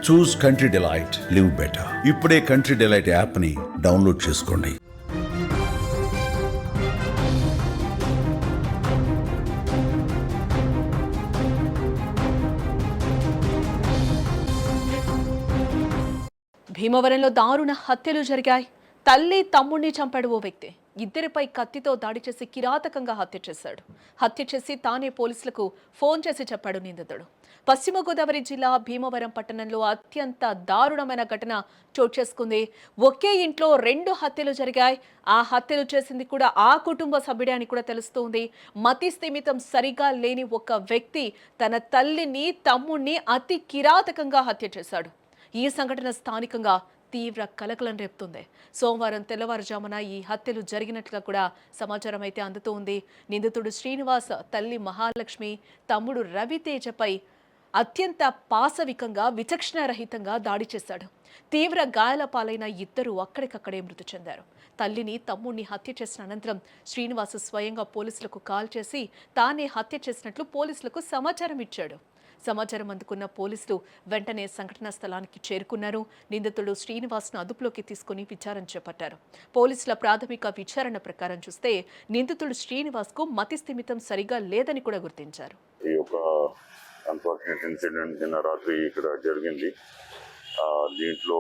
చూస్ country delight, live better. ఇప్పుడే country delight app ని download చేసుకోండి. భీమవరంలో దారుణ హత్యలు జరిగాయి. తల్లి తమ్ముడిని చంపాడు ఓ వ్యక్తి. ఇద్దరిపై కత్తితో దాడి చేసి కిరాతకంగా హత్య చేశాడు. హత్య చేసి తానే పోలీసులకు ఫోన్ చేసి చెప్పాడు నిందితుడు. పశ్చిమ గోదావరి జిల్లా భీమవరం పట్టణంలో అత్యంత దారుణమైన ఘటన చోటు చేసుకుంది. ఒకే ఇంట్లో 2 హత్యలు జరిగాయి. ఆ హత్యలు చేసింది కూడా ఆ కుటుంబ సభ్యుడే అని కూడా తెలుస్తోంది. మతి స్థిమితం సరిగా లేని ఒక వ్యక్తి తన తల్లిని తమ్ముడిని అతి కిరాతకంగా హత్య చేశాడు. ఈ సంఘటన స్థానికంగా తీవ్ర కలకలం రేపుతుంది. సోమవారం తెల్లవారుజామున ఈ హత్యలు జరిగినట్లుగా కూడా సమాచారం అయితే అందుతోంది. నిందితుడు శ్రీనివాస్ తల్లి మహాలక్ష్మి, తమ్ముడు రవితేజపై అత్యంత పాశవికంగా విచక్షణారహితంగా దాడి చేశాడు. తీవ్ర గాయాల పాలైన ఇద్దరు అక్కడికక్కడే మృతి చెందారు. తల్లిని తమ్ముడిని హత్య చేసిన అనంతరం శ్రీనివాస్ స్వయంగా పోలీసులకు కాల్ చేసి తానే హత్య చేసినట్లు పోలీసులకు సమాచారం ఇచ్చాడు. సమాచారం అందుకున్న పోలీసులు వెంటనే సంఘటనా స్థలానికి చేరుకున్నారు. నిందితుడు శ్రీనివాస్ను అదుపులోకి తీసుకుని విచారణ చేపట్టారు. పోలీసుల ప్రాథమిక విచారణ ప్రకారం చూస్తే నిందితుడు శ్రీనివాస్కు మతి స్థిమితం సరిగా లేదని కూడా గుర్తించారు. ఈ యొక్క అన్ఫార్చునేట్ ఇన్సిడెంట్ నిన్న రాత్రి ఇక్కడ జరిగింది. దీంట్లో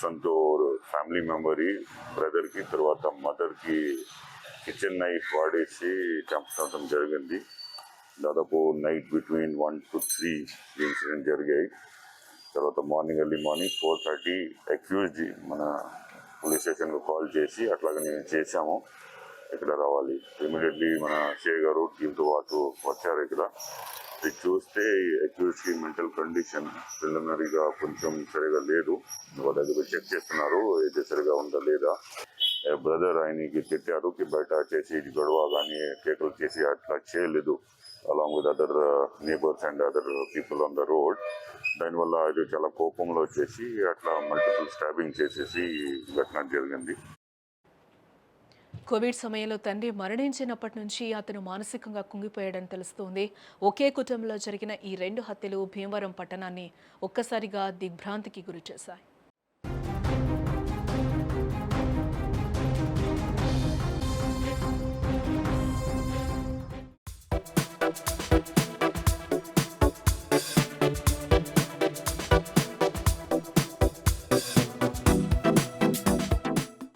సొంతూరు ఫ్యామిలీ మెంబర్ బ్రదర్కి తర్వాత మదర్కి కిచెన్ నైఫ్ వాడేసి చంపడం జరిగింది. దాదాపు నైట్ బిట్వీన్ 1 to 3 ఇన్సిడెంట్ జరిగాయి. తర్వాత ఎర్లీ మార్నింగ్ 4:30 అక్యూజ్డ్ మన పోలీస్ స్టేషన్కు కాల్ చేసి అట్లాగే నేను చేశాము, ఇక్కడ రావాలి. ఇమీడియట్లీ మన షే గారు టీంతో పాటు వచ్చారు. ఇక్కడ ఇది చూస్తే అక్యూజ్డ్కి మెంటల్ కండిషన్ ప్రిలిమినరీగా కొంచెం సరిగా లేదు. వాళ్ళ దగ్గర చెక్ చేస్తున్నారు ఇది సరిగా ఉందా లేదా. బ్రదర్ ఆయనకి తిట్టారు బయట చేసి గొడవ కానీ కేకలు చేసి అట్లా చేయలేదు, along with other neighbors and other people on the road. దానివల్ల ఇది చాలా కోపంలో వచ్చేసి అట్లా మల్టిపుల్ స్టాబింగ్ చేసేసి ఘటన జరిగింది. కోవిడ్ సమయంలో తండ్రి మరణించినప్పటి నుంచి అతను మానసికంగా కుంగిపోయాడని తెలుస్తోంది. ఒకే కుటుంబంలో జరిగిన ఈ 2 హత్యలు భీమవరం పట్టణాన్ని ఒక్కసారిగా దిగ్భ్రాంతికి గురిచేశాయి.